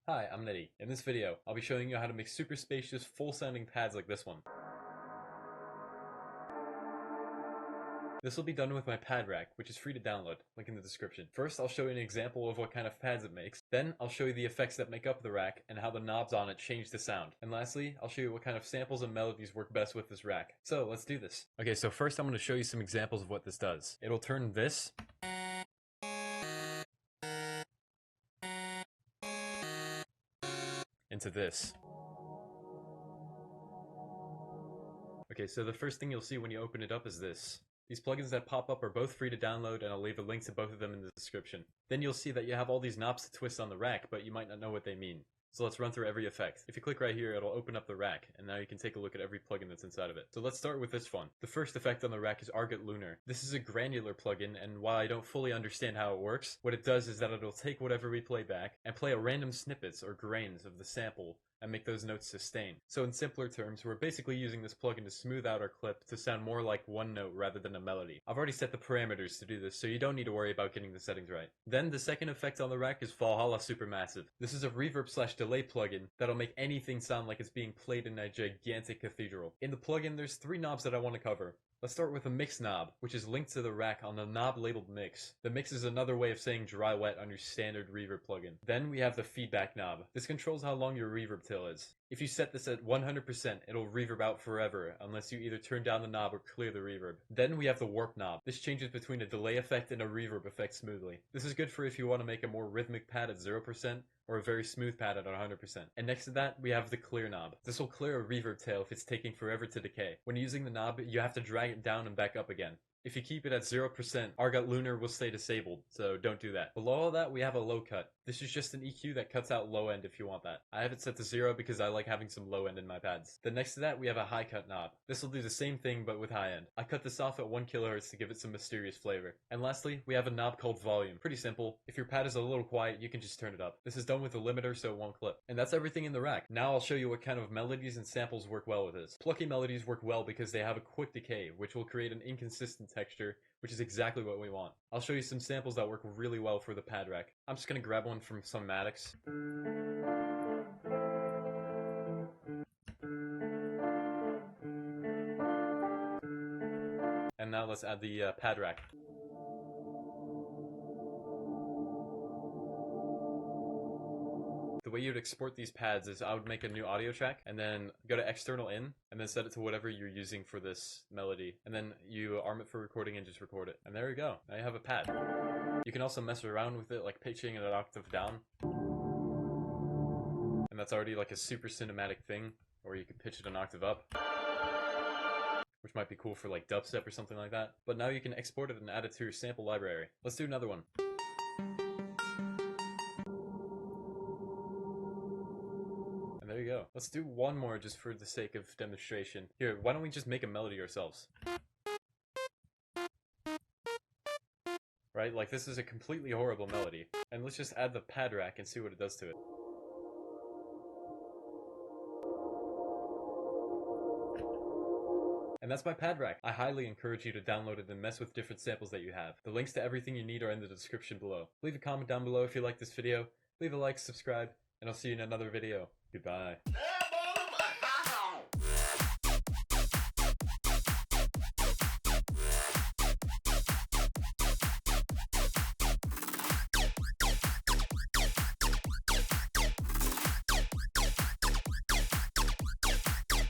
Hi, I'm Neddie. In this video, I'll be showing you how to make super spacious, full-sounding pads like this one. This will be done with my pad rack, which is free to download, link in the description. First, I'll show you an example of what kind of pads it makes. Then, I'll show you the effects that make up the rack and how the knobs on it change the sound. And lastly, I'll show you what kind of samples and melodies work best with this rack. So, let's do this. Okay, so first I'm going to show you some examples of what this does. It'll turn this into this. Okay, so the first thing you'll see when you open it up is this. These plugins that pop up are both free to download, and I'll leave a link to both of them in the description. Then you'll see that you have all these knobs to twist on the rack, but you might not know what they mean. So let's run through every effect. If you click right here, it'll open up the rack, and now you can take a look at every plugin that's inside of it. So let's start with this one. The first effect on the rack is Argot Lunar. This is a granular plugin, and while I don't fully understand how it works, what it does is that it'll take whatever we play back and play a random snippets or grains of the sample and make those notes sustain. So in simpler terms, we're basically using this plugin to smooth out our clip to sound more like one note rather than a melody. I've already set the parameters to do this, so you don't need to worry about getting the settings right. Then the second effect on the rack is Valhalla Supermassive. This is a reverb/delay plugin that'll make anything sound like it's being played in a gigantic cathedral. In the plugin, there's 3 knobs that I want to cover. Let's start with the mix knob, which is linked to the rack on the knob labeled mix. The mix is another way of saying dry wet on your standard reverb plugin. Then we have the feedback knob. This controls how long your reverb tail is. If you set this at 100%, it'll reverb out forever unless you either turn down the knob or clear the reverb. Then we have the warp knob. This changes between a delay effect and a reverb effect smoothly. This is good for if you want to make a more rhythmic pad at 0% or a very smooth pad at 100%. And next to that, we have the clear knob. This will clear a reverb tail if it's taking forever to decay. When using the knob, you have to drag it down and back up again. If you keep it at 0%, Argot Lunar will stay disabled, so don't do that. Below all that, we have a low cut. This is just an EQ that cuts out low end if you want that. I have it set to 0 because I like having some low end in my pads. Then next to that, we have a high cut knob. This will do the same thing but with high end. I cut this off at 1 kHz to give it some mysterious flavor. And lastly, we have a knob called volume. Pretty simple. If your pad is a little quiet, you can just turn it up. This is done with a limiter so it won't clip. And that's everything in the rack. Now I'll show you what kind of melodies and samples work well with this. Plucky melodies work well because they have a quick decay, which will create an inconsistent texture, which is exactly what we want. I'll show you some samples that work really well for the pad rack. I'm just gonna grab one from Somatics. And now let's add the pad rack. The way you'd export these pads is I would make a new audio track and then go to external in and then set it to whatever you're using for this melody. And then you arm it for recording and just record it. And there you go. Now you have a pad. You can also mess around with it, like pitching it an octave down. And that's already like a super cinematic thing. Or you could pitch it an octave up, which might be cool for like dubstep or something like that. But now you can export it and add it to your sample library. Let's do another one. There you go. Let's do one more just for the sake of demonstration. Here, why don't we just make a melody ourselves? Right? Like, this is a completely horrible melody. And let's just add the pad rack and see what it does to it. And that's my pad rack. I highly encourage you to download it and mess with different samples that you have. The links to everything you need are in the description below. Leave a comment down below if you like this video. Leave a like, subscribe, and I'll see you in another video. Goodbye.